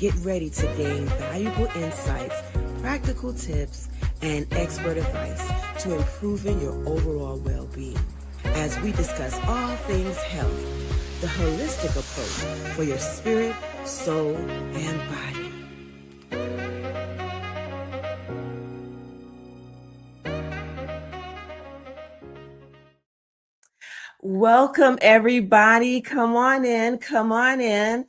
Get ready to gain valuable insights, practical tips, and expert advice to improving your overall well-being as we discuss all things health, the holistic approach for your spirit, soul, and body. Welcome, everybody. Come on in. Come on in.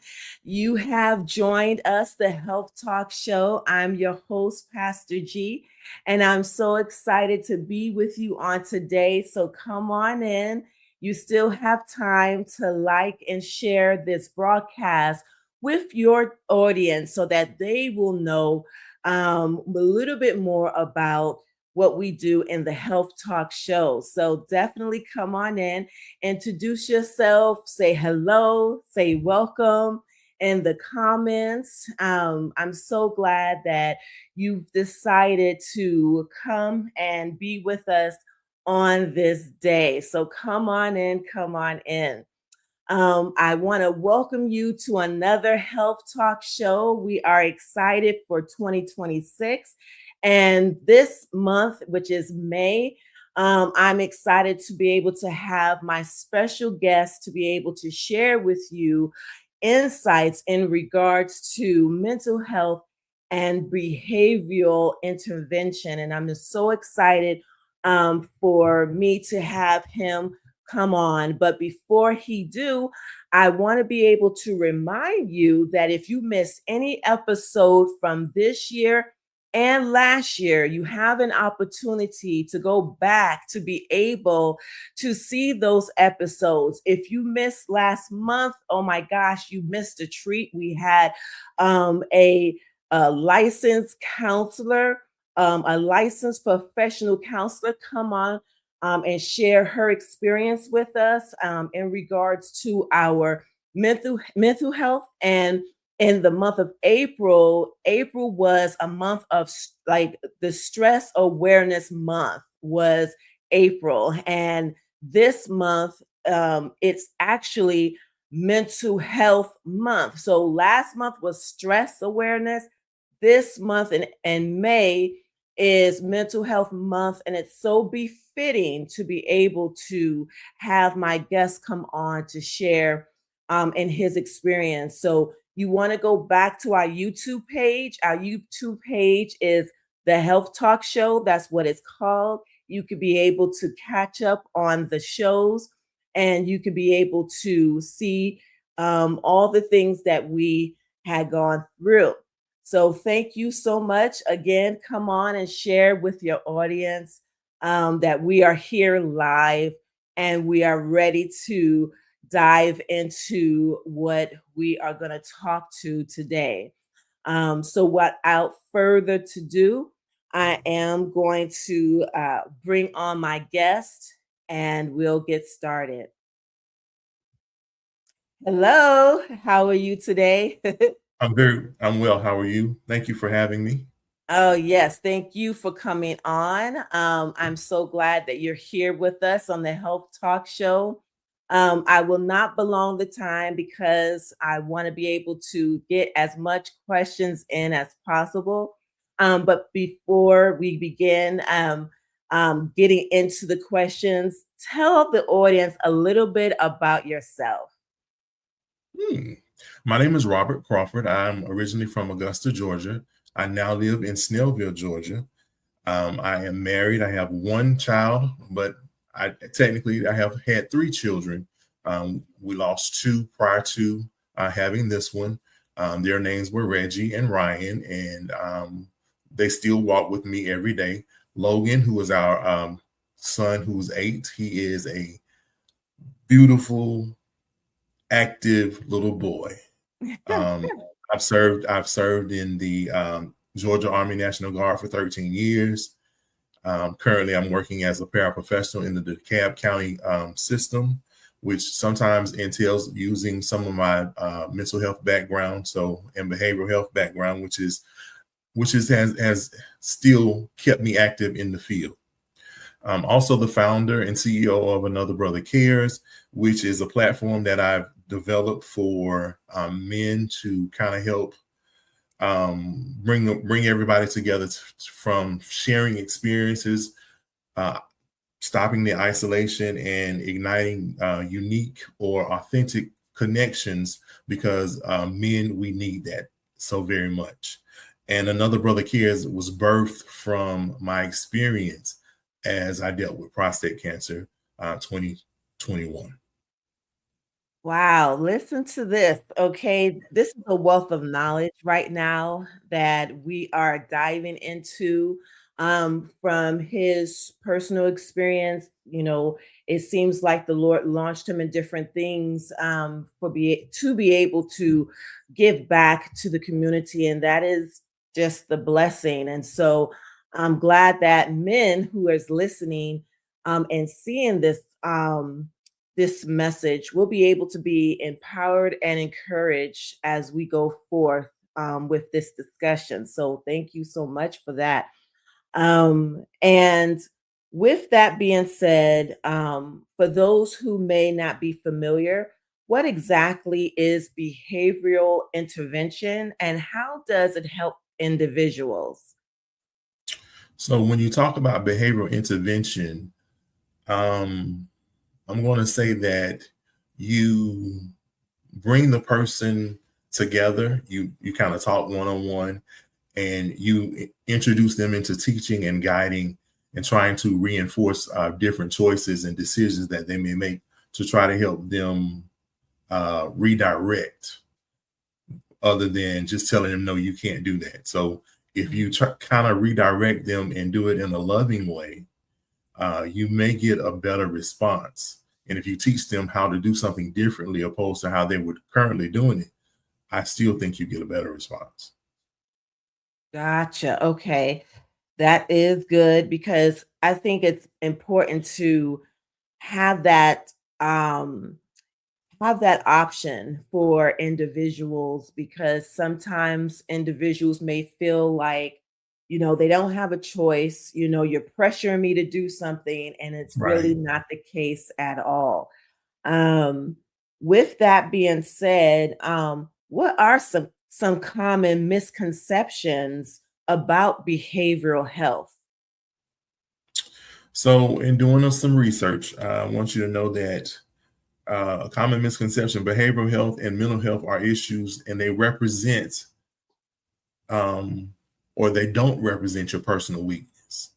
You have joined us, the Health Talk Show. I'm your host, Pastor G, and I'm so excited to be with you on today. So come on in. You still have time to like and share this broadcast with your audience so that they will know a little bit more about what we do in the Health Talk Show. So definitely come on in. Introduce yourself, say hello, say welcome in the comments. I'm so glad that you've decided to come and be with us on this day. So come on in, come on in. I want to welcome you to another Health Talk Show. We are excited for 2026. And this month, which is May, I'm excited to be able to have my special guest to be able to share with you insights in regards to mental health and behavioral intervention. And I'm just so excited for me to have him come on. But before he do, I want to be able to remind you that if you miss any episode from this year and last year, you have an opportunity to go back to be able to see those episodes. If you missed last month, oh my gosh, you missed a treat. We had a licensed counselor, a licensed professional counselor come on and share her experience with us in regards to our mental health. And in the month of April was a month of like the stress awareness month was April. And this month, it's actually mental health month. So last month was stress awareness. This month in May is mental health month, and it's so befitting to be able to have my guest come on to share in his experience. So you want to go back to our YouTube page. Our YouTube page is the Health Talk Show. That's what it's called. You could be able to catch up on the shows, and you could be able to see all the things that we had gone through. So thank you so much. Again, come on and share with your audience that we are here live and we are ready to dive into what we are going to talk to today. So without further to do, I am going to bring on my guest and we'll get started. Hello, how are you today? I'm well. How are you? Thank you for having me. Oh, yes. Thank you for coming on. I'm so glad that you're here with us on the Health Talk Show. I will not belong the time because I want to be able to get as much questions in as possible. But before we begin getting into the questions, tell the audience a little bit about yourself. My name is Robert Crawford. I'm originally from Augusta, Georgia. I now live in Snellville, Georgia. I am married. I have one child, but I have had three children. We lost two prior to having this one. Their names were Reggie and Ryan, and they still walk with me every day. Logan, who is our son, who's 8, he is a beautiful, active little boy. I've served in the Georgia Army National Guard for 13 years. Currently, I'm working as a paraprofessional in the DeKalb County system, which sometimes entails using some of my mental health background, and behavioral health background, which has still kept me active in the field. I'm also the founder and CEO of Another Brother Cares, which is a platform that I've developed for men to kind of help bring everybody together from sharing experiences, stopping the isolation, and igniting unique or authentic connections, because men, we need that so very much. And Another Brother Cares was birthed from my experience as I dealt with prostate cancer 2021. Wow, listen to this. Okay, this is a wealth of knowledge right now that we are diving into from his personal experience. It seems like the Lord launched him in different things to be able to give back to the community, and that is just the blessing. And so I'm glad that men who is listening and seeing this message, we'll be able to be empowered and encouraged as we go forth with this discussion. So, thank you so much for that. And with that being said, for those who may not be familiar, what exactly is behavioral intervention and how does it help individuals? So when you talk about behavioral intervention, um, I'm going to say that you bring the person together. You kind of talk one on one, and you introduce them into teaching and guiding, and trying to reinforce different choices and decisions that they may make to try to help them redirect, other than just telling them, no, you can't do that. So if you kind of redirect them and do it in a loving way, you may get a better response. And if you teach them how to do something differently opposed to how they were currently doing it, I still think you get a better response. Gotcha. Okay. That is good because I think it's important to have that um have that option for individuals because sometimes individuals may feel like they don't have a choice. You're pressuring me to do something and it's really Right. not the case at all. um with that being said, what are some common misconceptions about behavioral health? So in doing some research, I want you to know that a common misconception: behavioral health and mental health are issues, and they represent um, or they don't represent your personal weakness.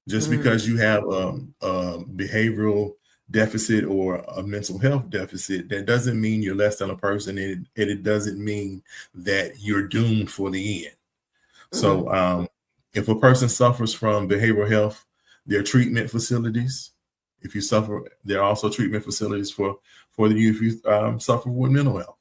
Just Mm, because you have a behavioral deficit or a mental health deficit, that doesn't mean you're less than a person, and it doesn't mean that you're doomed for the end. mm, So, if a person suffers from behavioral health, there are treatment facilities. If you suffer, there are also treatment facilities for you if you suffer with mental health.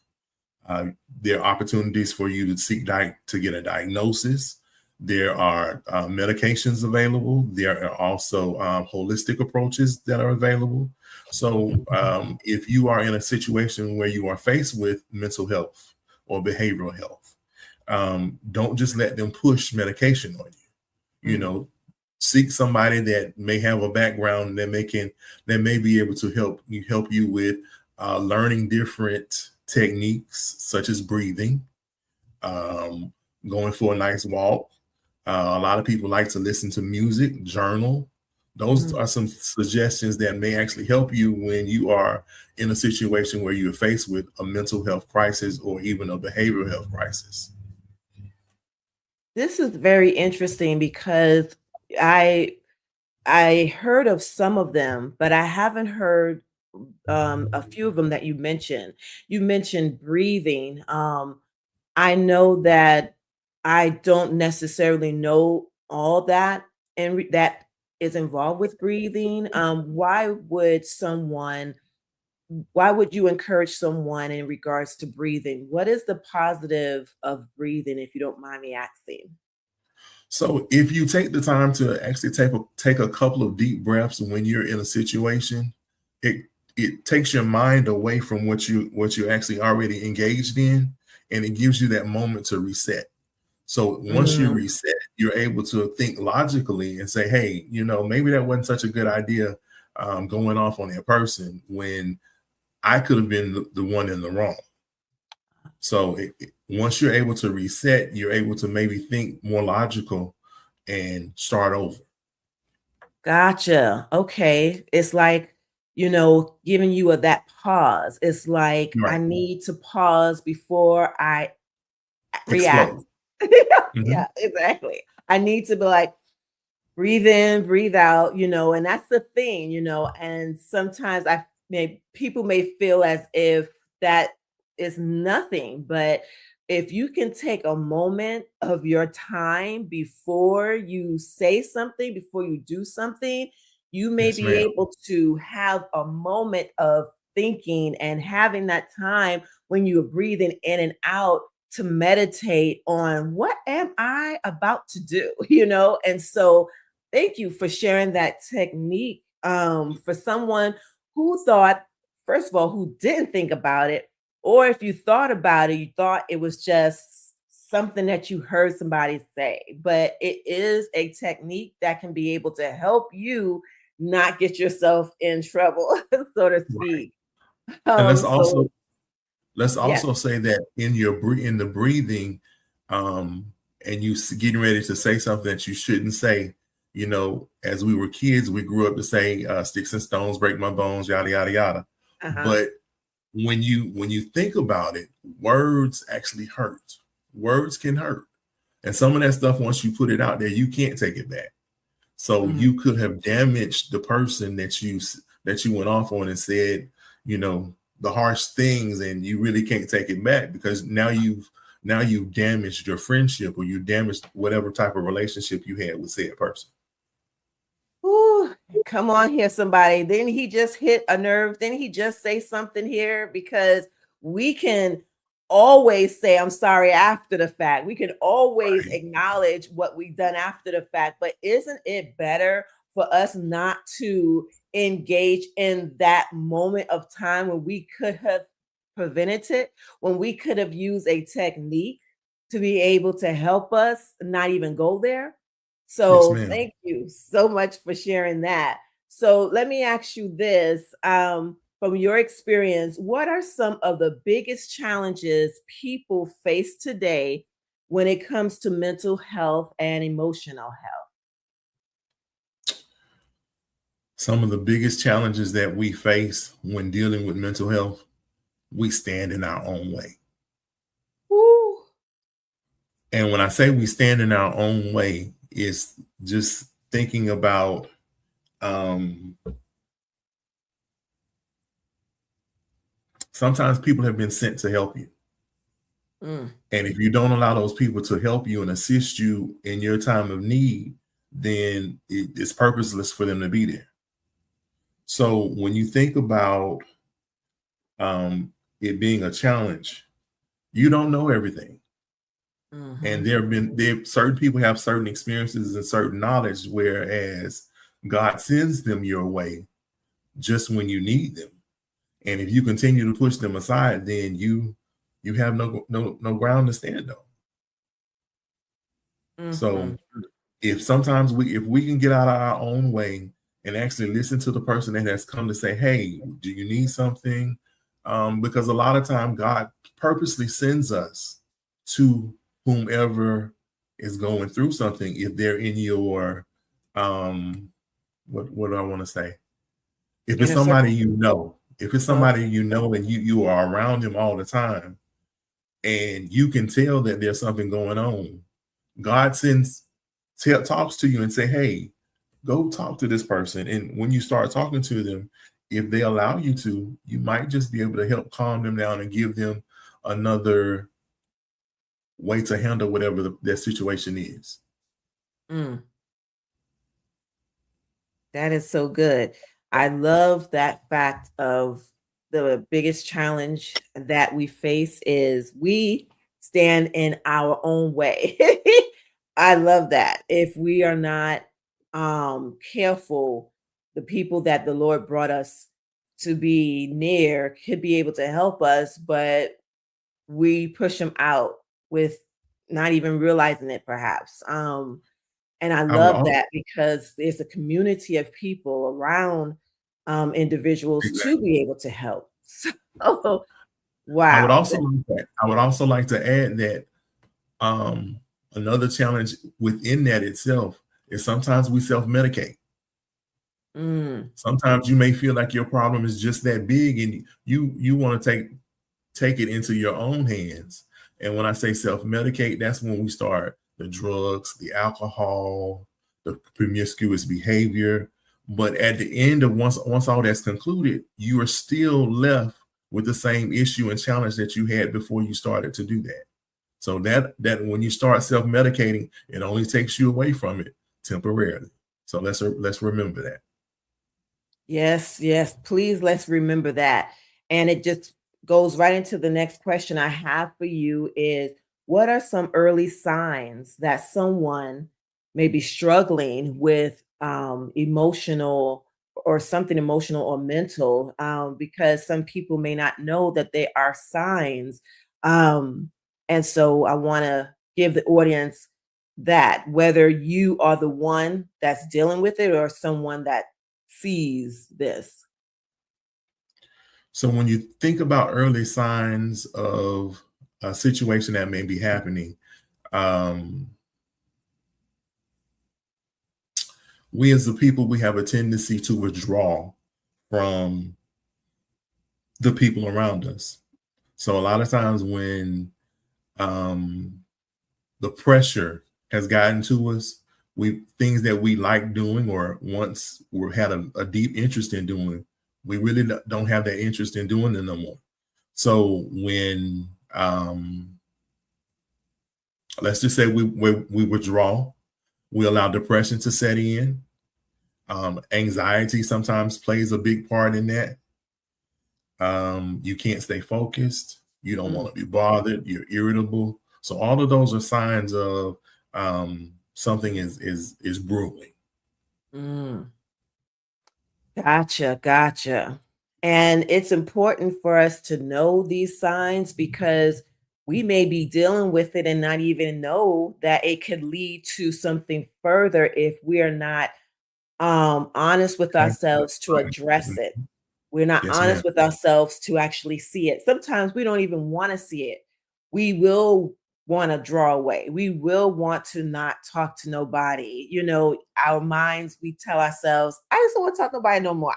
Uh, there are opportunities for you to to get a diagnosis. There are medications available. There are also holistic approaches that are available. So, if you are in a situation where you are faced with mental health or behavioral health, don't just let them push medication on you. mm. Seek somebody that may have a background that may be able to help you with learning different techniques such as breathing, um, going for a nice walk. A lot of people like to listen to music, journal. Those Mhm. are some suggestions that may actually help you when you are in a situation where you're faced with a mental health crisis or even a behavioral health crisis. This is very interesting because I I heard of some of them, but I haven't heard a few of them that you mentioned. You mentioned breathing. I know that I don't necessarily know all that and that is involved with breathing. Why would you encourage someone in regards to breathing? What is the positive of breathing, if you don't mind me asking? So if you take the time to actually take a couple of deep breaths when you're in a situation, it it takes your mind away from what you're actually already engaged in, and it gives you that moment to reset. So once you Mm, reset, you're able to think logically and say, "Hey, maybe that wasn't such a good idea, going off on that person when I could have been the one in the wrong." So once you're able to reset, you're able to maybe think more logical and start over. Gotcha. Okay. It's like, giving you that pause. It's like I Right. need to pause before I react. Explode. Hmm. Yeah, exactly. I need to be like, breathe in, breathe out, and that's the thing, and sometimes people may feel as if that is nothing, but if you can take a moment of your time before you say something, before you do something, you may Yes, be ma'am. able to have a moment of thinking and having that time when you're breathing in and out to meditate on what am I about to do, and so thank you for sharing that technique, for someone who thought, first of all, who didn't think about it, or if you thought about it, you thought it was just something that you heard somebody say. But it is a technique that can be able to help you not get yourself in trouble, so to Right. speak. And So let's yeah. also say that in in the breathing, and getting ready to say something that you shouldn't say. As we were kids, we grew up to say, "Sticks and stones break my bones," yada yada yada. Uh-huh. But when you think about it, words actually hurt. Words can hurt, and some of that stuff, once you put it out there, you can't take it back. So Mhm. you could have damaged the person that you went off on and said, the harsh things, and you really can't take it back, because now you've damaged your friendship, or you damaged whatever type of relationship you had with said person. Ooh, come on here, somebody. Didn't he just hit a nerve? Didn't he just say something here? Because we can always say, I'm sorry after the fact. We can always Right. acknowledge what we've done after the fact. But isn't it better for us not to engage in that moment of time when we could have prevented it, when we could have used a technique to be able to help us not even go there? Yes, So ma'am. thank you so much for sharing that. So let me ask you this, from your experience, what are some of the biggest challenges people face today when it comes to mental health and emotional health? Some of the biggest challenges that we face when dealing with mental health, we stand in our own way. Woo. And when I say we stand in our own way, it's just thinking about, um, sometimes people have been sent to help you. Mm, And if you don't allow those people to help you and assist you in your time of need, then it's purposeless for them to be there. So when you think about, it being a challenge, you don't know everything. And mhm, there certain people have certain experiences and certain knowledge, whereas God sends them your way just when you need them. And if you continue to push them aside, then you have no ground to stand on. So mhm. if we can get out of our own way and actually listen to the person that has come to say, "Hey, do you need something?" Because a lot of time God purposely sends us to whomever is going through something. If they're in your, um, what do I want to say? If it's Inner somebody circle. if it's Okay. somebody and you are around them all the time, and you can tell that there's something going on, God talks to you and say, "Hey, go talk to this person." And when you start talking to them, if they allow you to, you might just be able to help calm them down and give them another way to handle whatever their situation is. Mm. That is so good. I love that fact of the biggest challenge that we face is we stand in our own way. I love that. If we are not careful, the people that the Lord brought us to be near could be able to help us, but we push them out with not even realizing it perhaps. And I I would love all that because there's a community of people around, individuals to exactly. be able to help. So I would Wow. also like to add that another challenge within that itself is sometimes we self-medicate. Sometimes you may feel like your problem is just that big, and you want to take it into your own hands. And when I say self-medicate, that's when we start the drugs, the alcohol, the promiscuous behavior. But at the end of once all that's concluded, you are still left with the same issue and challenge that you had before you started to do that. So that when you start self-medicating, it only takes you away from it temporarily. So let's remember that. Yes, yes. Please let's remember that. And it just goes right into the next question I have for you is what are some early signs that someone may be struggling with emotional or something emotional or mental? Because some people may not know that there are signs. And so I want to give the audience that whether you are the one that's dealing with it or someone that sees this. So when you think about early signs of a situation that may be happening, we as the people, we have a tendency to withdraw from the people around us. So a lot of times when the pressure has gotten to us, things that we like doing or once we had a deep interest in doing, we really don't have that interest in doing them no more. So when let's just say we withdraw, we allow depression to set in. Anxiety sometimes plays a big part in that. You can't stay focused. You don't want to be bothered. You're irritable. So all of those are signs of something is brewing. Gotcha. And it's important for us to know these signs because we may be dealing with it and not even know that it could lead to something further if we are not honest with Okay. ourselves to Right. address it. We're not Yes, ma'am. honest with ourselves to actually see it. Sometimes we don't even want to see it. We will want to draw away. We will want to not talk to nobody. You know, our minds, we tell ourselves, I just don't want to talk to nobody no more.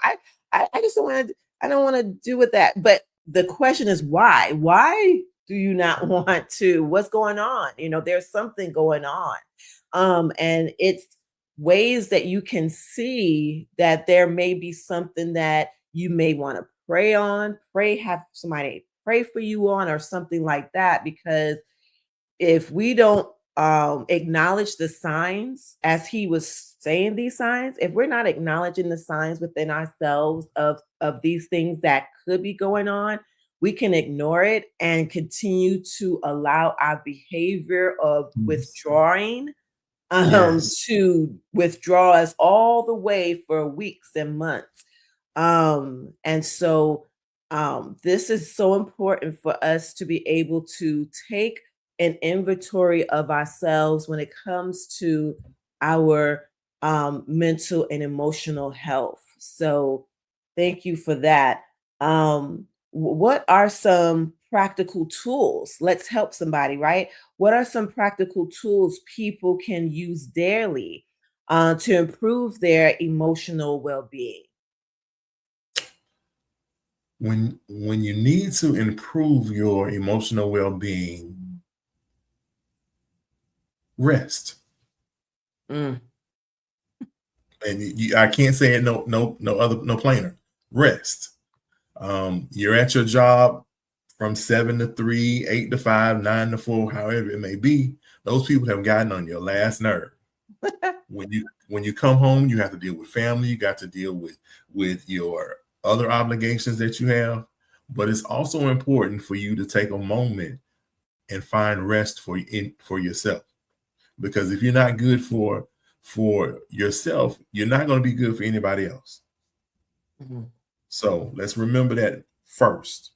I just don't want to, I don't want to do with that. But the question is why? Why do you not want to? What's going on? You know, there's something going on. And it's ways that you can see that there may be something that you may want to have somebody pray for you on or something like that. Because if we don't acknowledge the signs as he was saying these signs, if we're not acknowledging the signs within ourselves of these things that could be going on, we can ignore it and continue to allow our behavior of withdrawing Yes. to withdraw us all the way for weeks and months. And so this is so important for us to be able to take an inventory of ourselves when it comes to our mental and emotional health. So thank you for that. What are some practical tools? Let's help somebody, right? What are some practical tools people can use daily to improve their emotional well-being? When you need to improve your emotional well-being, rest. Mm. And I can't say it no plainer. Rest. You're at your job from 7 to 3, 8 to 5, 9 to 4, however it may be. Those people have gotten on your last nerve. When you come home, you have to deal with family. You got to deal with your other obligations that you have. But it's also important for you to take a moment and find rest for yourself. Because if you're not good for yourself, you're not going to be good for anybody else. Mhm. So let's remember that first.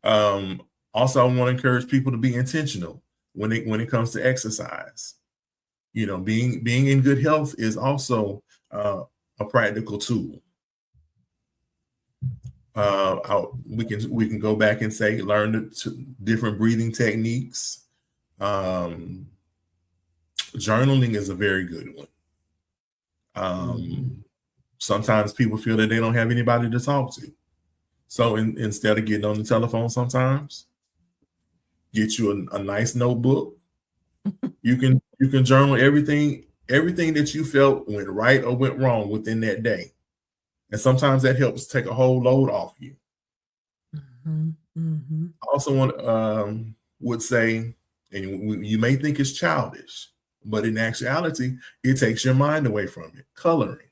Also, I want to encourage people to be intentional when it comes to exercise. You know, being in good health is also a practical tool. We can go back and say learn different breathing techniques. Journaling is a very good one. Sometimes people feel that they don't have anybody to talk to. So instead of getting on the telephone, sometimes get you a nice notebook. You can journal everything that you felt went right or went wrong within that day. And sometimes that helps take a whole load off you. I also would say, and you may think it's childish, but in actuality, it takes your mind away from it. Coloring.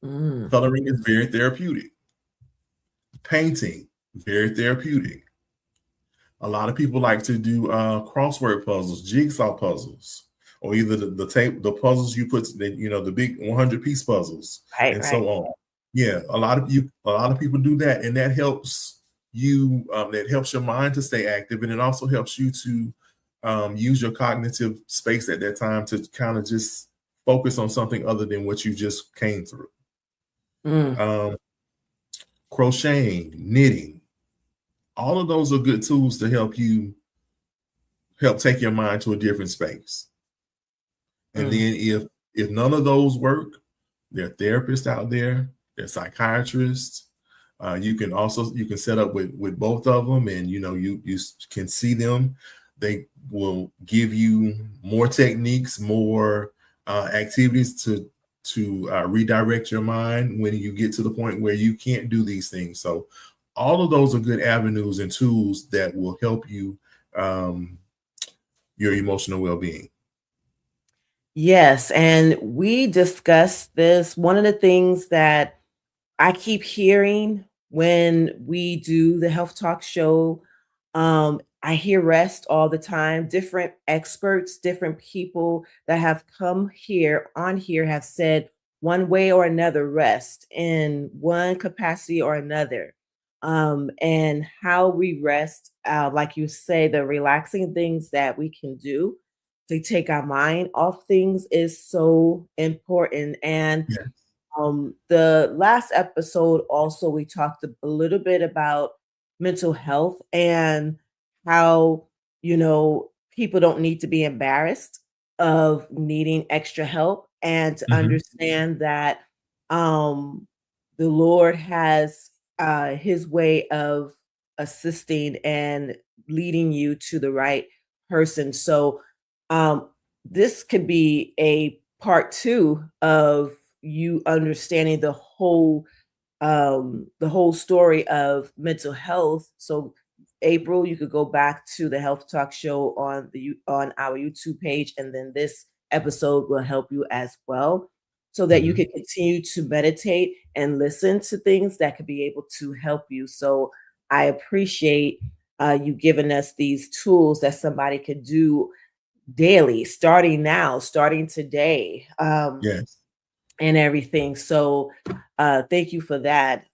Coloring is very therapeutic. Painting, very therapeutic. A lot of people like to do crossword puzzles, jigsaw puzzles, or either the puzzles you put, the big 100-piece puzzles, so on. Yeah, a lot of people do that, and that helps you. That helps your mind to stay active, and it also helps you to use your cognitive space at that time to kind of just focus on something other than what you just came through. Crocheting, knitting, all of those are good tools to help take your mind to a different space. And then if none of those work, there are therapists out there, there are psychiatrists. You can set up with both of them, and you can see them. They will give you more techniques, more activities to redirect your mind when you get to the point where you can't do these things. So all of those are good avenues and tools that will help you your emotional well-being. Yes, and we discussed this. One of the things that I keep hearing when we do the Health Talk show, I hear rest all the time. Different experts, different people that have come on here have said one way or another rest in one capacity or another. And how we rest, like you say, the relaxing things that we can do to take our mind off things is so important. And the last episode also, we talked a little bit about mental health and how, people don't need to be embarrassed of needing extra help, and to understand that the Lord has his way of assisting and leading you to the right person. So this could be a part 2 of you understanding the whole story of mental health. So April, you could go back to the Health Talk show on our YouTube page, and then this episode will help you as well, so that you can continue to meditate and listen to things that could be able to help you. So I appreciate you giving us these tools that somebody could do daily, starting today, Yes, and everything. So thank you for that.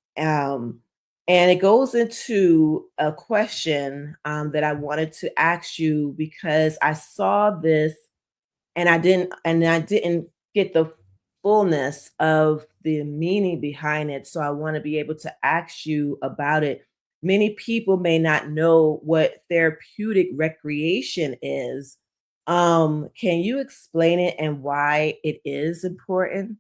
And it goes into a question that I wanted to ask you, because I saw this and I didn't get the fullness of the meaning behind it. So I want to be able to ask you about it. Many people may not know what therapeutic recreation is. Can you explain it and why it is important?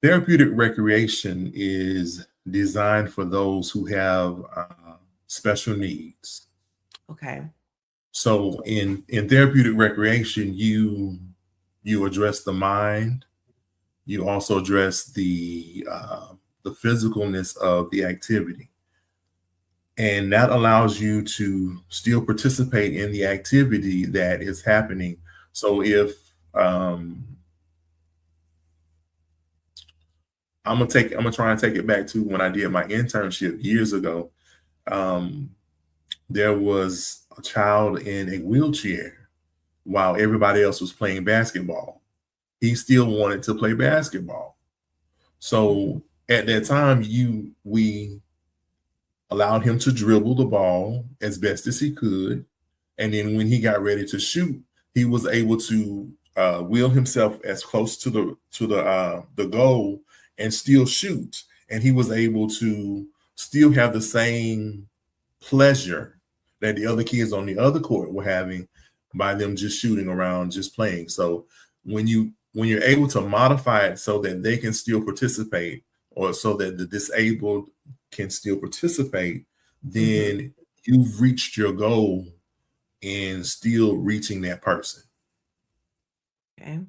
therapeutic recreation is designed for those who have special needs. Okay. So in therapeutic recreation, you address the mind. You also address the physicalness of the activity, and that allows you to still participate in the activity that is happening. So if I'm gonna try and take it back to when I did my internship years ago. There was a child in a wheelchair while everybody else was playing basketball. He still wanted to play basketball. So at that time, we allowed him to dribble the ball as best as he could. And then when he got ready to shoot, he was able to wheel himself as close to the goal and still shoot. and he was able to still have the same pleasure that the other kids on the other court were having by them just shooting around, just playing. So when you're able to modify it so that they can still participate, or so that the disabled can still participate, then you've reached your goal in still reaching that person. Okay.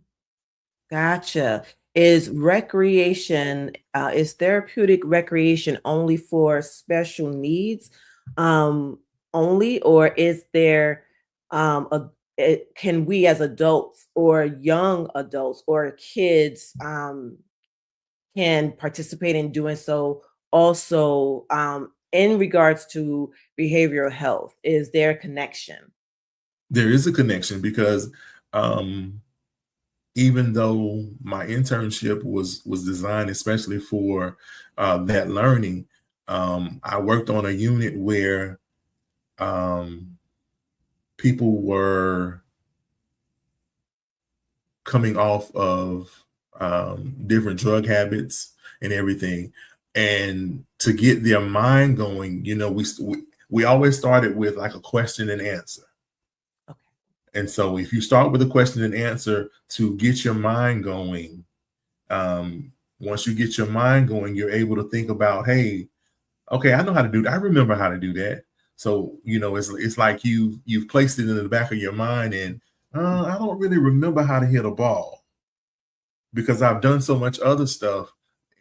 Gotcha. Is recreation, is therapeutic recreation only for special needs, only, or is there, can we as adults or young adults or kids, can participate in doing so also, in regards to behavioral health? Is there a connection? There is a connection because um, even though my internship was designed especially for that learning, I worked on a unit where um, people were coming off of different drug habits and everything, and to get their mind going, we always started with like a question and answer. Okay. And so if you start with a question and answer to get your mind going, once you get your mind going, you're able to think about, hey, okay, I know how to do that. I remember how to do that. So, it's like you've placed it in the back of your mind, and I don't really remember how to hit a ball because I've done so much other stuff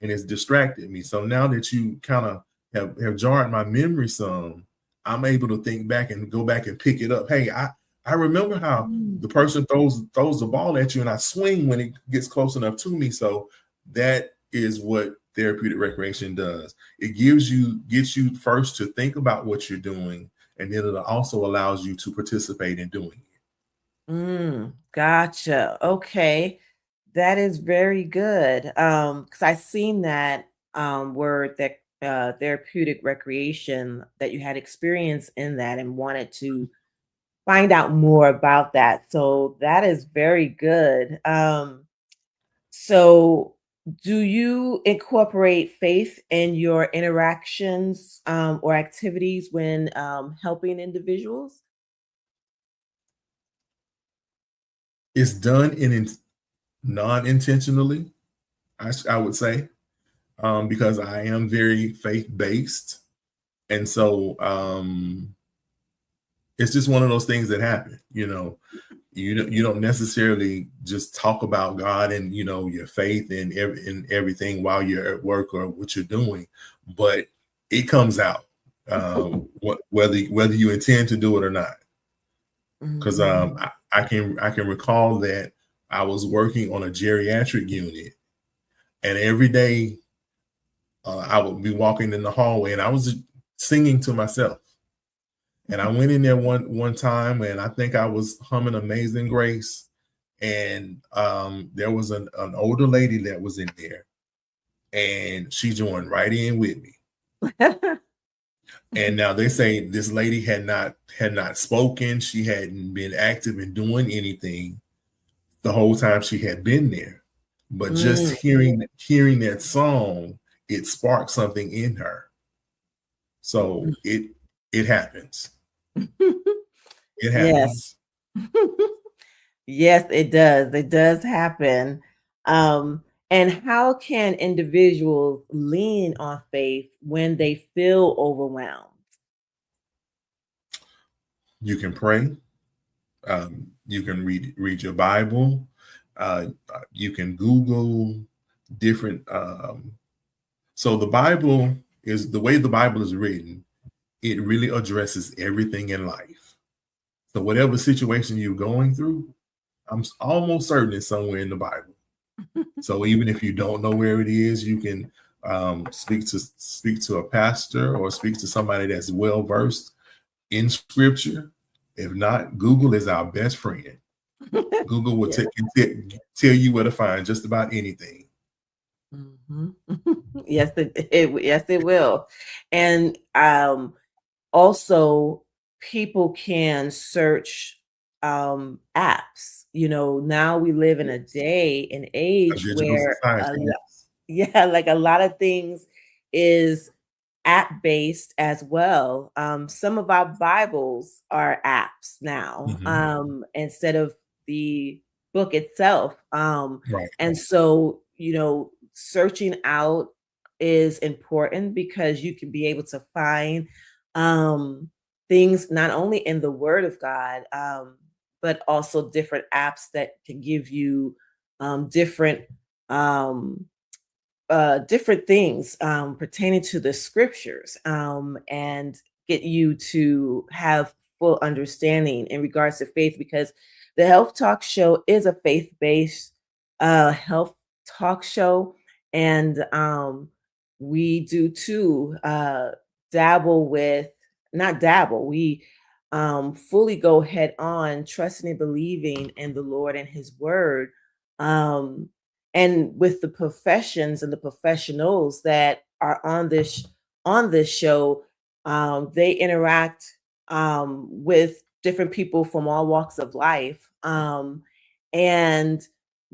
and it's distracted me. So now that you kind of have jarred my memory some, I'm able to think back and go back and pick it up. Hey, I remember how the person throws the ball at you, and I swing when it gets close enough to me. So that is what therapeutic recreation does. It gets you first to think about what you're doing, and then it also allows you to participate in doing it. Gotcha. Okay. That is very good. Because I seen that word, that therapeutic recreation, that you had experience in that and wanted to find out more about that. So that is very good. So do you incorporate faith in your interactions, or activities when helping individuals? It's done non-intentionally, I would say, because I am very faith-based. And so it's just one of those things that happen. You don't necessarily just talk about God and your faith and everything while you're at work or what you're doing, but it comes out, whether you intend to do it or not. Because Mhm. I can recall that I was working on a geriatric unit, and every day I would be walking in the hallway and I was singing to myself. And I went in there one time, and I think I was humming Amazing Grace, and there was an older lady that was in there, and she joined right in with me. And now they say this lady had not spoken, she hadn't been active in doing anything the whole time she had been there, but just Mm. hearing that song, it sparked something in her. So it happens. It Yes. happens. Yes, it does. It does happen. And how can individuals lean on faith when they feel overwhelmed? You can pray. You can read your Bible. You can Google different. So the Bible is the way the Bible is written. It really addresses everything in life. So whatever situation you're going through, I'm almost certain it's somewhere in the Bible. So even if you don't know where it is, you can speak to a pastor or speak to somebody that's well versed in Scripture. If not, Google is our best friend. Google will Yeah. tell you where to find just about anything. Mhm. Yes, yes, it will. And also, people can search apps. Now we live in a day and A age digital where society. Yes. Yeah, like a lot of things is app-based as well. Some of our Bibles are apps now, Mhm. instead of the book itself. Right. And so, searching out is important because you can be able to find um, things not only in the Word of God, but also different apps that can give you different um, different things pertaining to the scriptures, and get you to have full understanding in regards to faith, because the Health Talk Show is a faith-based health talk show. And we do too dabble with, not dabble, we fully go head on, trusting and believing in the Lord and his word. um, and with the professions and the professionals that are on this show, they interact with different people from all walks of life, and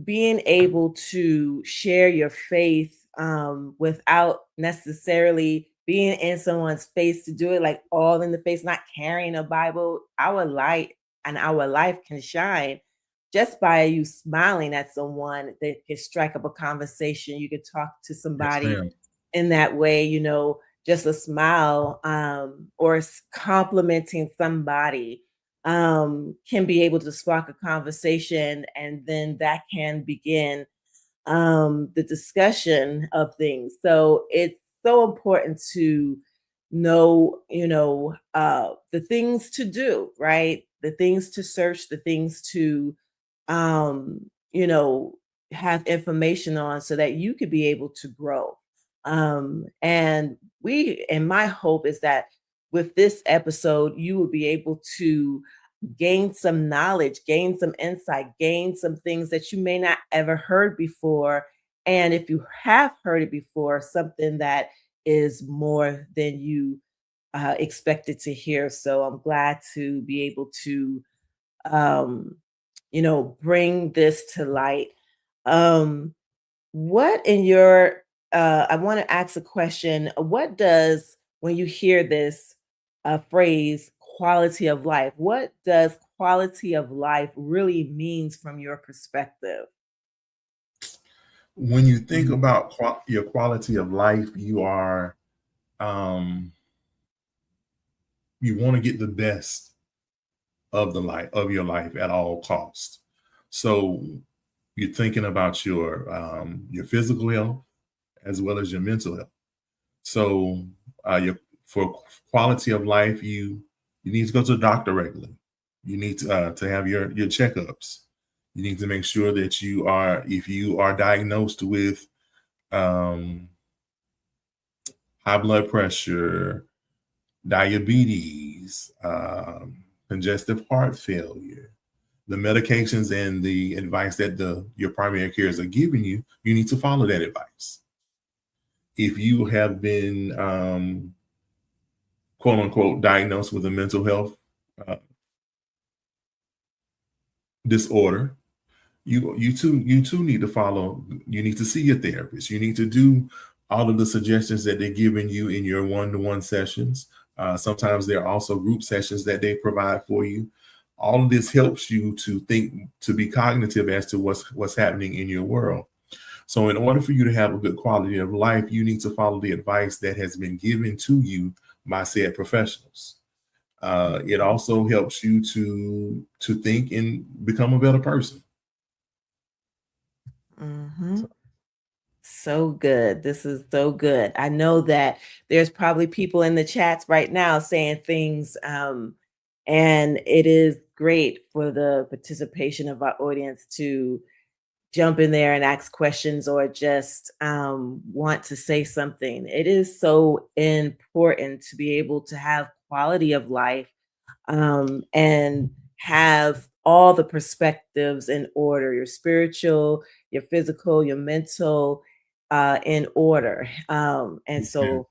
being able to share your faith without necessarily being in someone's face to do it, like all in the face, not carrying a Bible. Our light and our life can shine just by you smiling at someone that can strike up a conversation. You could talk to Yes, somebody ma'am. in that way, just a smile, or complimenting somebody can be able to spark a conversation, and then that can begin the discussion of things. So it's so important to know, the things to do, right? The things to search, the things to, um, you know, have information on so that you could be able to grow. And my hope is that with this episode, you will be able to gain some knowledge, gain some insight, gain some things that you may not ever heard before. And if you have heard it before, something that is more than you expected to hear. So I'm glad to be able to, um, bring this to light. Um, what in your I want to ask a question. What does, when you hear this phrase, quality of life, what does quality of life really means from your perspective? When you think about your quality of life, um, you want to get the best of the life of your life at all costs. So you're thinking about your physical health as well as your mental health. So your for quality of life, you need to go to the doctor regularly. You need to have your checkups. You need to make sure that if you are diagnosed with um, high blood pressure, diabetes, congestive heart failure, the medications and the advice that your primary cares are giving you, you need to follow that advice. If you have been quote unquote diagnosed with a mental health uh, disorder, you too need to follow. You need to see your therapist. You need to do all of the suggestions that they're giving you in your one-to-one sessions. Sometimes there are also group sessions that they provide for you. All of this helps you to think, to be cognitive as to what's happening in your world. So in order for you to have a good quality of life, you need to follow the advice that has been given to you by said professionals. It also helps you to think and become a better person. Hmm. So good. This is so good. I know that there's probably people in the chats right now saying things, and it is great for the participation of our audience to jump in there and ask questions, or just want to say something. It is so important to be able to have quality of life, and have all the perspectives in order, your spiritual, your physical, your mental, in order. And Yeah. so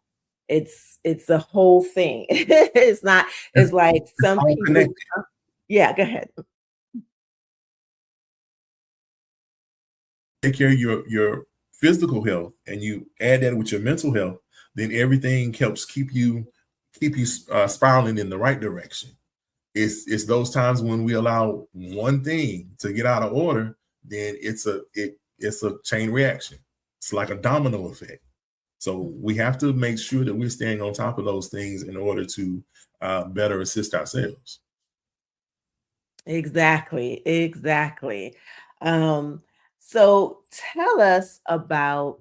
it's a whole thing. It's not, It's it's like some all people. connected. Yeah, go ahead. Take care of your physical health and you add that with your mental health, then everything helps keep you spiraling in the right direction. It's those times when we allow one thing to get out of order, then it's a chain reaction. It's like a domino effect. So we have to make sure that we're staying on top of those things in order to better assist ourselves. Exactly. So tell us about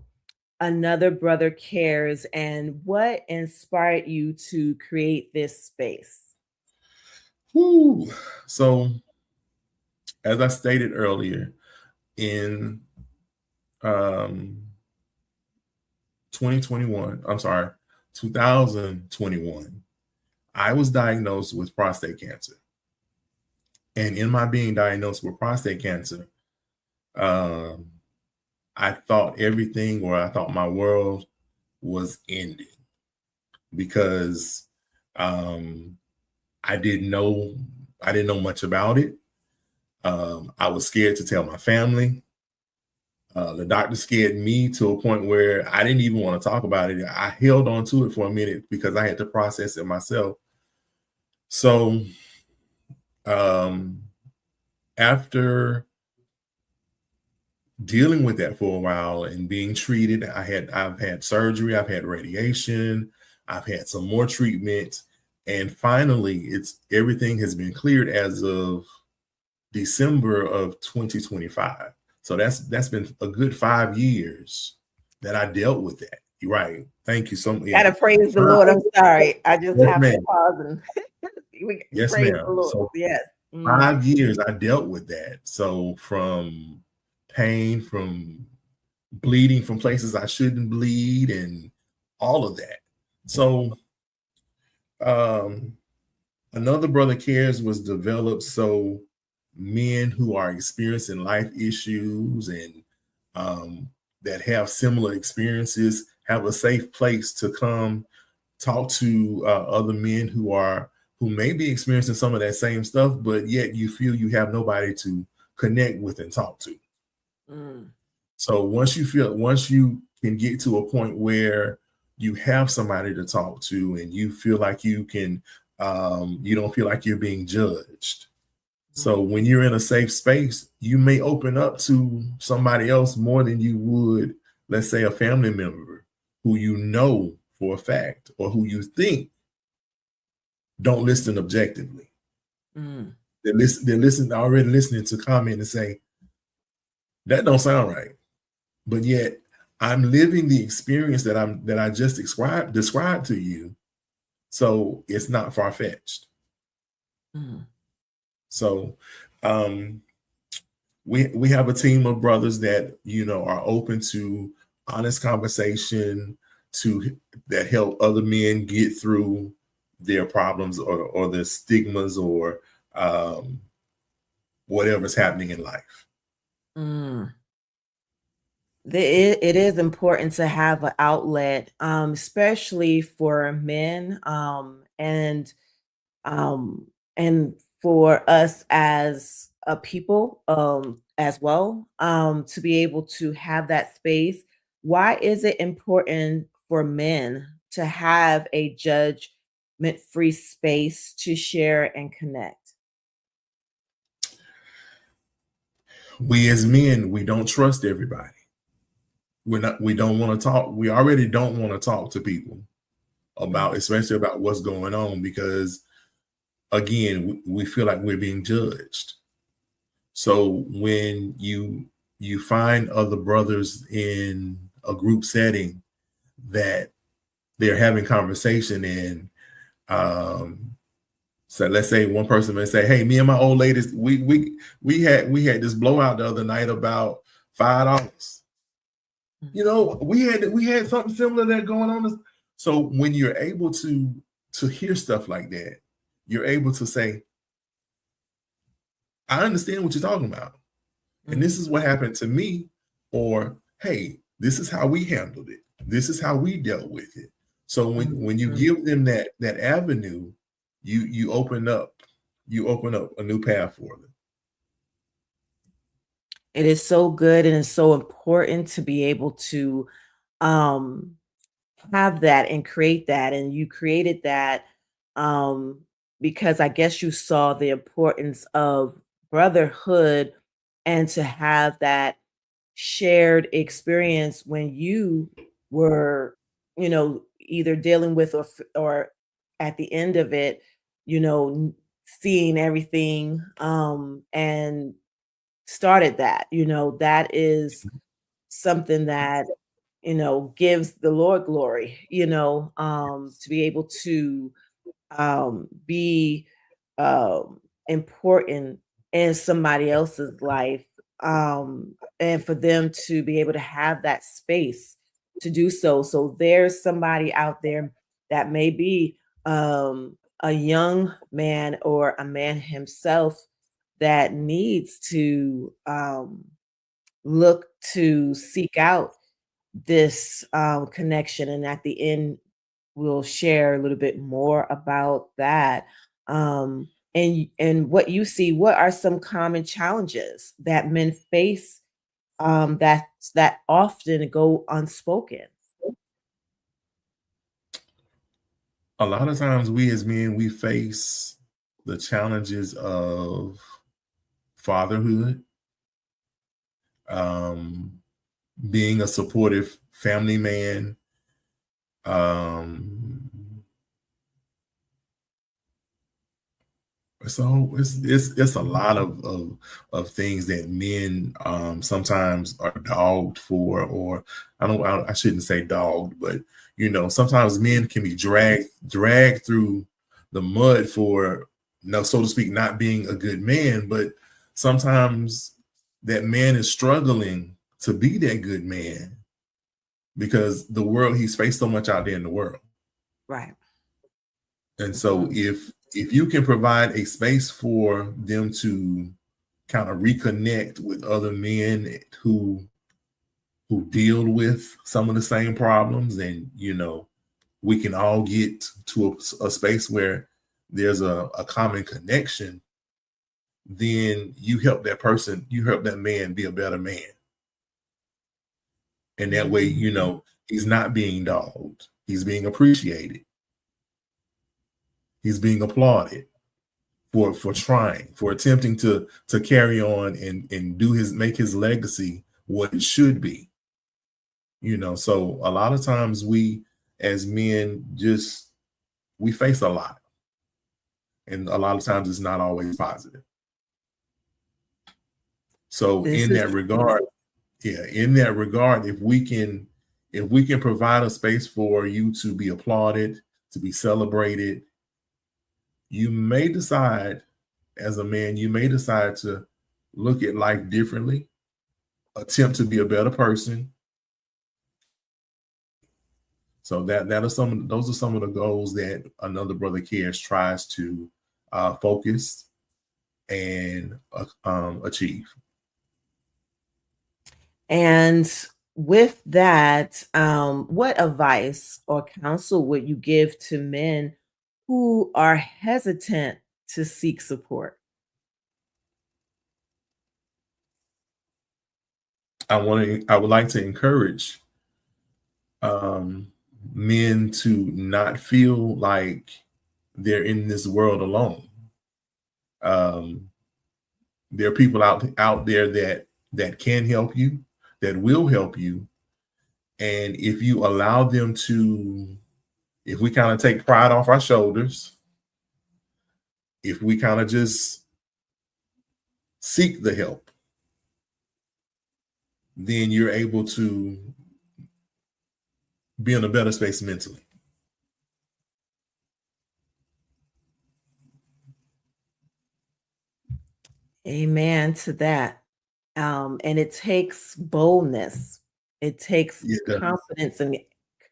Another Brother Cares and what inspired you to create this space. Whew. So, as I stated earlier, in 2021, I was diagnosed with prostate cancer. And in my being diagnosed with prostate cancer, I thought I thought my world was ending because I didn't know much about it. I was scared to tell my family. The doctor scared me to a point where I didn't even want to talk about it. I held on to it for a minute because I had to process it myself. So after dealing with that for a while and being treated, I've had surgery, I've had radiation, I've had some more treatment, and finally everything has been cleared as of December of 2025. So that's been a good 5 years that I dealt with that. You're right. Thank you so much. Gotta praise the Lord. I'm sorry. I just have to pause and yes, praise ma'am. the Lord. So yes. 5 years I dealt with that. So from pain, from bleeding from places I shouldn't bleed, and all of that. So Another Brother Cares was developed so men who are experiencing life issues and that have similar experiences have a safe place to come talk to other men who may be experiencing some of that same stuff, but yet you feel you have nobody to connect with and talk to. So once you can get to a point where you have somebody to talk to and you feel like you can, you don't feel like you're being judged. So when you're in a safe space, you may open up to somebody else more than you would, let's say, a family member who you know for a fact or who you think don't listen objectively. They're already listening to comment and say, that don't sound right. But yet I'm living the experience that I just described to you. So it's not far-fetched. So we have a team of brothers that, are open to honest conversation that help other men get through their problems or their stigmas or whatever's happening in life. It is important to have an outlet, especially for men, and for us as a people, as well, to be able to have that space. Why is it important for men to have a judgment-free space to share and connect? We as men, we don't trust everybody. We don't want to talk. We already don't want to talk to people especially about what's going on, because again, we feel like we're being judged. So when you find other brothers in a group setting that they're having conversation in, so let's say one person may say, "Hey, me and my old ladies, we had this blowout the other night about $5. We had something similar that going on." So when you're able to hear stuff like that, you're able to say, I understand what you're talking about. And this is what happened to me, or, hey, this is how we handled it. This is how we dealt with it. So when you give them that avenue, you open up a new path for them. It is so good and it's so important to be able to um have that and create that. And you created that um because I guess you saw the importance of brotherhood and to have that shared experience when you were, either dealing with or at the end of it, seeing everything and started that. That is something that gives the Lord glory, to be able to be important in somebody else's life, and for them to be able to have that space to do so. So there's somebody out there that may be a young man or a man himself that needs to look to seek out this connection. And at the end, we'll share a little bit more about that. And what you see, what are some common challenges that men face that often go unspoken? A lot of times we as men, we face the challenges of fatherhood, um, being a supportive family man, um, so it's a lot of things that men sometimes are dogged for, or I shouldn't say dogged, but sometimes men can be dragged through the mud for, so to speak, not being a good man. But sometimes that man is struggling to be that good man because he's faced so much out there in the world. Right. And so if you can provide a space for them to kind of reconnect with other men who deal with some of the same problems, and we can all get to a space where there's a common connection, then you help that man be a better man. And that way, he's not being dogged, he's being appreciated, he's being applauded for trying, for attempting to carry on and make his legacy what it should be. So a lot of times we as men we face a lot, and a lot of times it's not always positive. So This in is that regard, if we can provide a space for you to be applauded, to be celebrated, you may decide as a man, to look at life differently, attempt to be a better person. So those are some of the goals that Another Brother Cares tries to focus and achieve. And with that, what advice or counsel would you give to men who are hesitant to seek support? I would like to encourage men to not feel like they're in this world alone. There are people out there that can help you, that will help you, and if you allow them to, if we kind of take pride off our shoulders, if we kind of just seek the help, then you're able to be in a better space mentally. Amen to that. And it takes boldness, it takes Yeah. confidence and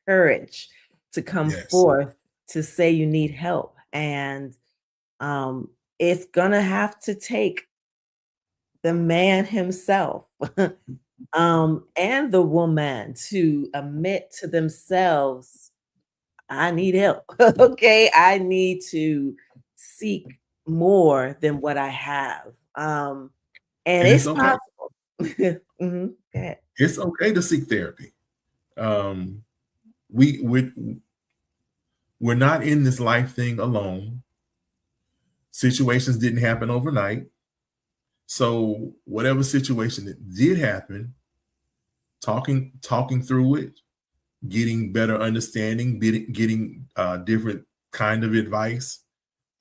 courage to come Yes. forth to say you need help. And it's gonna have to take the man himself and the woman to admit to themselves, I need help. Okay, I need to seek more than what I have. And And it's it's okay. possible. Go ahead. It's okay to seek therapy. Um, we we're not in this life thing alone. Situations didn't happen overnight. So whatever situation that did happen, talking through it, getting better understanding, getting different kind of advice,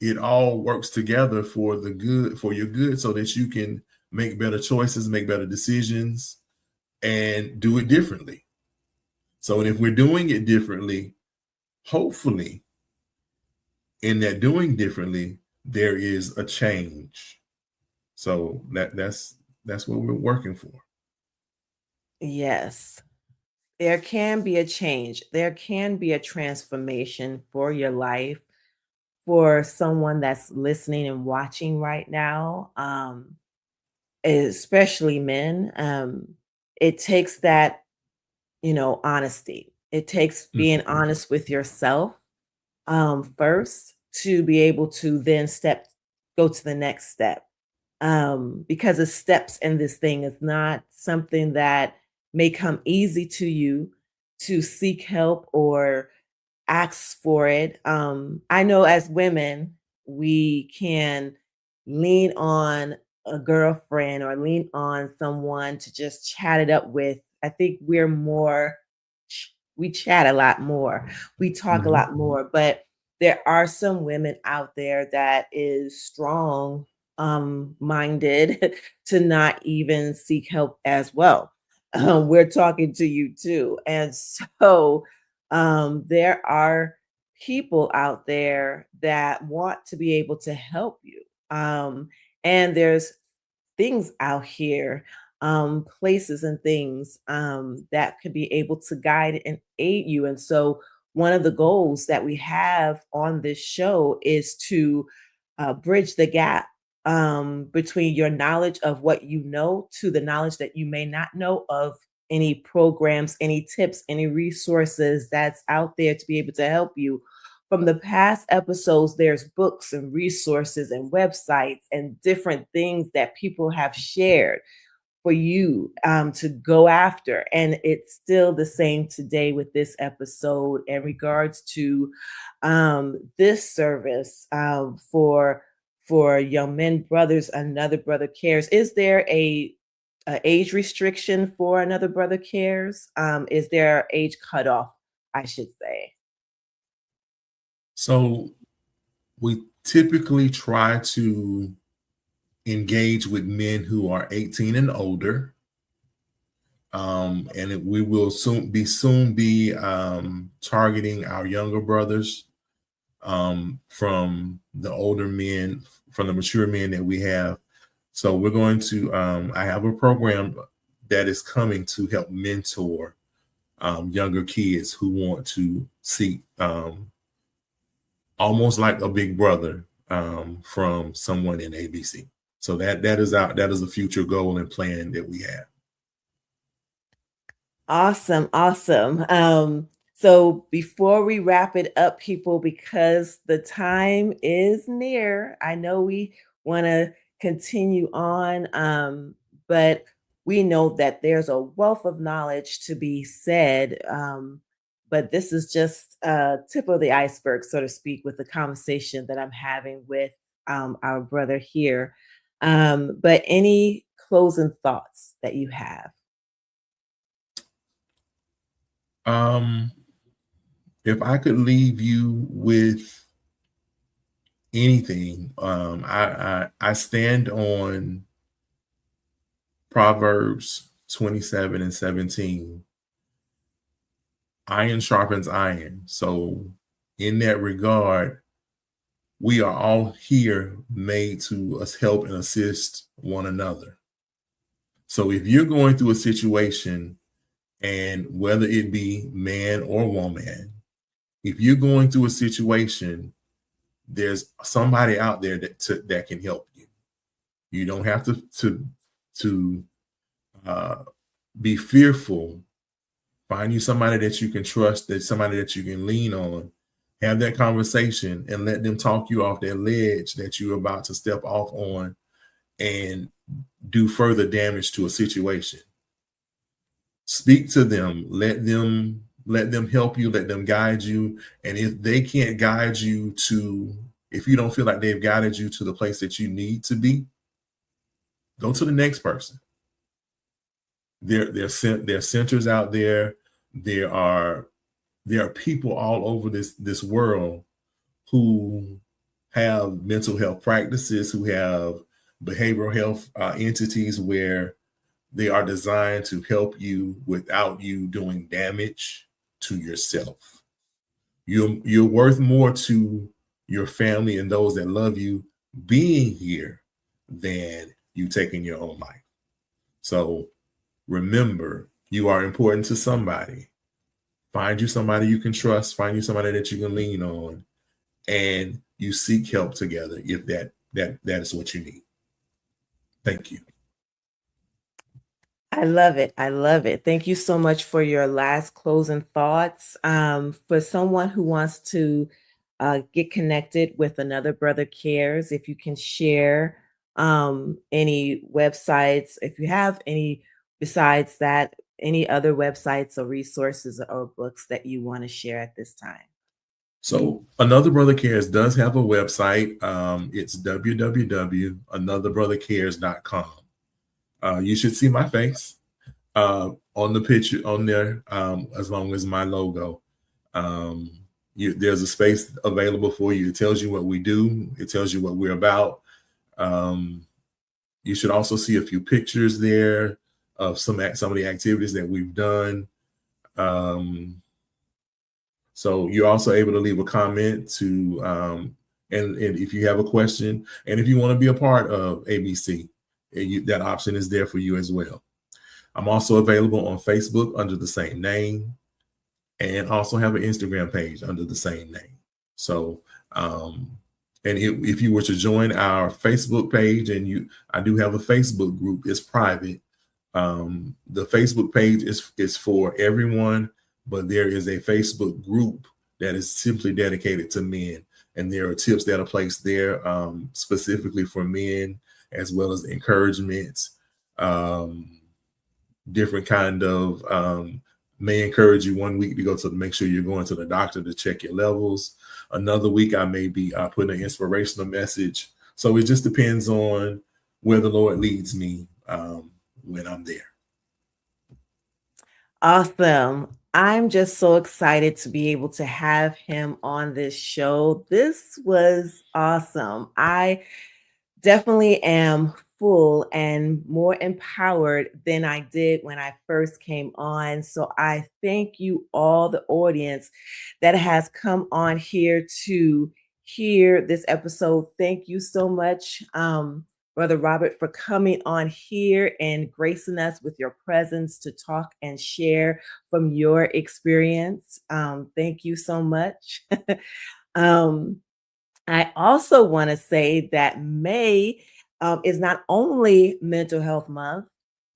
it all works together for the good, for your good, so that you can make better choices, make better decisions, and do it differently. So, and if we're doing it differently, hopefully, in that doing differently, there is a change. So that's what we're working for. Yes. There can be a change. There can be a transformation for your life, for someone that's listening and watching right now, especially men. It takes that, honesty. It takes being Mhm. honest with yourself first to be able to then go to the next step. Because the steps in this thing is not something that may come easy to you to seek help or ask for it. I know as women, we can lean on a girlfriend or lean on someone to just chat it up with. I think we chat a lot more, we talk a Mhm. lot more, but there are some women out there that is strong minded to not even seek help as well. We're talking to you too. And so there are people out there that want to be able to help you. And there's things out here, places and things that could be able to guide and aid you. And so, one of the goals that we have on this show is to bridge the gap between your knowledge of what you know to the knowledge that you may not know of any programs, any tips, any resources that's out there to be able to help you. From the past episodes, there's books and resources and websites and different things that people have shared for you to go after. And it's still the same today with this episode in regards to this service for young men brothers. Another Brother Cares. Is there a age restriction for Another Brother Cares? Is there age cutoff, I should say? So we typically try to engage with men who are 18 and older. We will soon be targeting our younger brothers, from the older men, from the mature men that we have. So we're going to I have a program that is coming to help mentor younger kids who want to seek, almost like a big brother, from someone in ABC. So that is a future goal and plan that we have. Awesome, awesome. So before we wrap it up, people, because the time is near, I know we want to continue on, but we know that there's a wealth of knowledge to be said. But this is just tip of the iceberg, so to speak, with the conversation that I'm having with our brother here. But any closing thoughts that you have? Um, if I could leave you with anything, I stand on Proverbs 27 and 17. Iron sharpens iron. So in that regard, we are all here made to us help and assist one another. So if you're going through a situation, and whether it be man or woman, if you're going through a situation, there's somebody out there that can help you. You don't have to uh, be fearful. Find you somebody that you can trust, that somebody that you can lean on. Have that conversation and let them talk you off that ledge that you're about to step off on, and do further damage to a situation. Speak to them, let them help you, let them guide you. And if they can't guide you to, if you don't feel like they've guided you to the place that you need to be, go to the next person. There are centers out there. There are people all over this world who have mental health practices, who have behavioral health entities where they are designed to help you without you doing damage to yourself. You're worth more to your family and those that love you being here than you taking your own life. So remember, you are important to somebody. Find you somebody you can trust. Find you somebody that you can lean on, and you seek help together if that is what you need. Thank you. I love it. I love it. Thank you so much for your last closing thoughts. For someone who wants to get connected with Another Brother Cares, if you can share any websites, if you have any besides that, any other websites or resources or books that you want to share at this time. So Another Brother Cares does have a website. It's www.anotherbrothercares.com. You should see my face on the picture on there, as long as my logo. There's a space available for you. It tells you what we do. It tells you what we're about. You should also see a few pictures there of some of the activities that we've done. So you're also able to leave a comment to, and if you have a question, and if you want to be a part of ABC, that option is there for you as well. I'm also available on Facebook under the same name, and also have an Instagram page under the same name. So, and if you were to join our Facebook page, and I do have a Facebook group, it's private. The Facebook page is for everyone, but there is a Facebook group that is simply dedicated to men, and there are tips that are placed there specifically for men, as well as encouragements. Different kind of may encourage you one week to go to make sure you're going to the doctor to check your levels. Another week I may be putting an inspirational message. So it just depends on where the Lord leads me when I'm there. Awesome. I'm just so excited to be able to have him on this show. This was awesome. I definitely am full and more empowered than I did when I first came on. So I thank you all, the audience that has come on here to hear this episode. Thank you so much, Brother Robert, for coming on here and gracing us with your presence to talk and share from your experience. Thank you so much. I also want to say that May is not only Mental Health Month,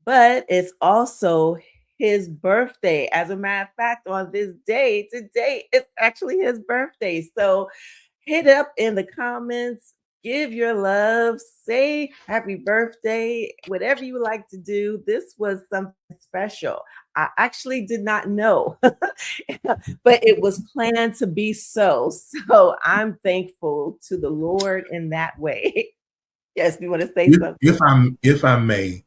but it's also his birthday. As a matter of fact, on this day, today, it's actually his birthday. So hit up in the comments, give your love, say happy birthday, whatever you like to do. This was something special. I actually did not know, but it was planned to be so. So I'm thankful to the Lord in that way. Yes, you want to say something? If I may,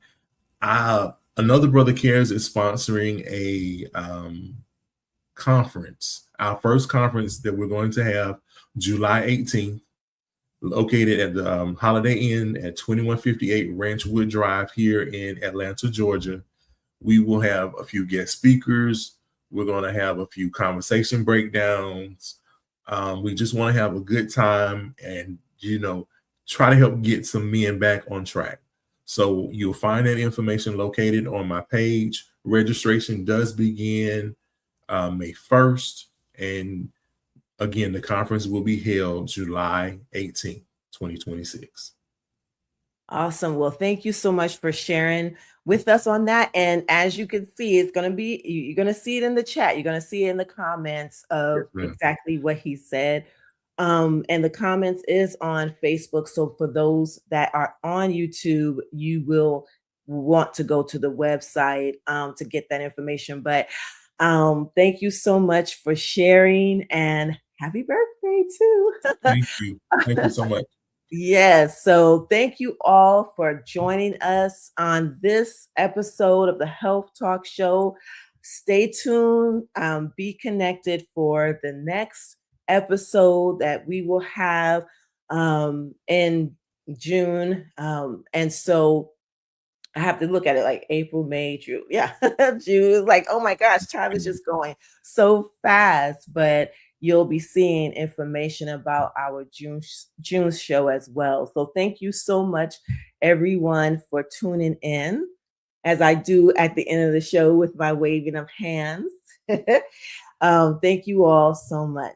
Another Brother Cares is sponsoring a conference. Our first conference that we're going to have July 18th, located at the Holiday Inn at 2158 Ranchwood Drive here in Atlanta, Georgia. We will have a few guest speakers. We're going to have a few conversation breakdowns. We just want to have a good time and, try to help get some men back on track. So you'll find that information located on my page. Registration does begin May 1st. And again, the conference will be held July 18th, 2026. Awesome. Well, thank you so much for sharing with us on that. And as you can see, you're going to see it in the chat. You're going to see it in the comments of exactly what he said. And the comments is on Facebook. So for those that are on YouTube, you will want to go to the website to get that information. But thank you so much for sharing, and happy birthday too. Thank you. Thank you so much. Yes. So thank you all for joining us on this episode of the Health Talk Show. Stay tuned. Be connected for the next episode that we will have in June. And so I have to look at it like April, May, June. Yeah, June is like, oh my gosh, time is just going so fast. But you'll be seeing information about our June show as well. So thank you so much, everyone, for tuning in. As I do at the end of the show with my waving of hands. Thank you all so much.